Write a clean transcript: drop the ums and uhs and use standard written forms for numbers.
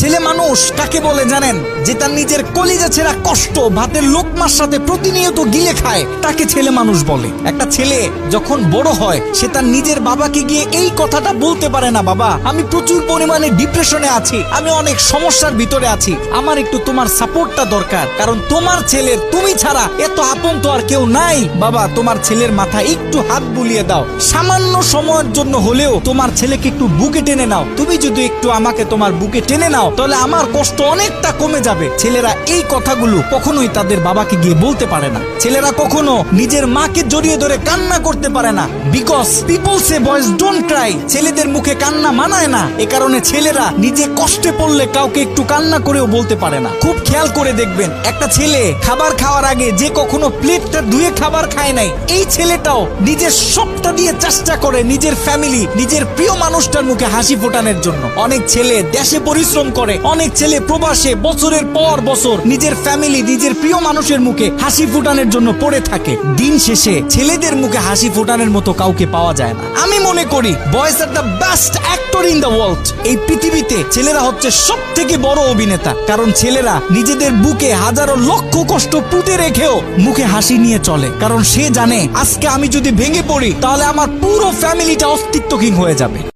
ছেলে মানুষ কাকে বলে জানেন? যে তার নিজের কলিজা ছেঁড়া কষ্ট ভাতের লোকমার সাথে প্রতিনিয়ত গিলে খায়, তাকে ছেলে মানুষ বলে। একটা ছেলে যখন বড় হয় সে তার নিজের বাবাকে গিয়ে এই কথাটা বলতে পারে না, বাবা আমি প্রচুর পরিমাণে ডিপ্রেশনে আছি, আমি অনেক সমস্যার ভিতরে আছি, আমার একটু তোমার সাপোর্টটা দরকার, কারণ তোমার ছেলের তুমি ছাড়া এত আপন তো আর কেউ নাই। বাবা তোমার ছেলের মাথায় একটু হাত বুলিয়ে দাও, সামান্য সময়ের জন্য হলেও তোমার ছেলেকে একটু বুকে টেনে নাও। তুমি যদি একটু আমাকে তোমার বুকে টেনে নাও তাহলে আমার কষ্ট অনেকটা কমে যাবে। ছেলেরা এই কথাগুলো কখনোই তাদের বাবাকে গিয়ে বলতে পারে না। ছেলেরা কখনো নিজের মাকে জড়িয়ে ধরে কান্না করতে পারে না, because people say boys don't Cry. ছেলেদের মুখে কান্না মানায় না, এ কারণে ছেলেরা নিজে কষ্টে পড়লে কাউকে একটু কান্না করেও বলতে পারে না। খুব খেয়াল করে দেখবেন, একটা ছেলে খাবার খাওয়ার আগে যে কখনো প্লেটটা ধুয়ে খাবার খায় নাই, এই ছেলেটাও নিজের সবটা দিয়ে চেষ্টা করে নিজের ফ্যামিলি, নিজের প্রিয় মানুষটার মুখে হাসি ফোটানোর জন্য। অনেক ছেলে দেশে পরিশ্রম করে, অনেক ছেলে প্রবাসে বছরের পর বছর নিজের ফ্যামিলি, নিজের প্রিয় মানুষের মুখে হাসি ফোটানোর জন্য পড়ে থাকে। দিন শেষে ছেলেদের মুখে হাসি ফোটানোর মতো কাউকে পাওয়া যায় না। আমি মনে করি boys are the best actor in the world. এই পৃথিবীতে ছেলেরা হচ্ছে সব থেকে বড় অভিনেতা, কারণ ছেলেরা নিজেদের বুকে হাজারো লক্ষ কষ্ট পুঁতে রেখেও মুখে হাসি নিয়ে চলে, কারণ সে জানে আজকে আমি যদি ভেঙে পড়ি তাহলে আমার পুরো ফ্যামিলিটা অস্তিত্বহীন হয়ে যাবে।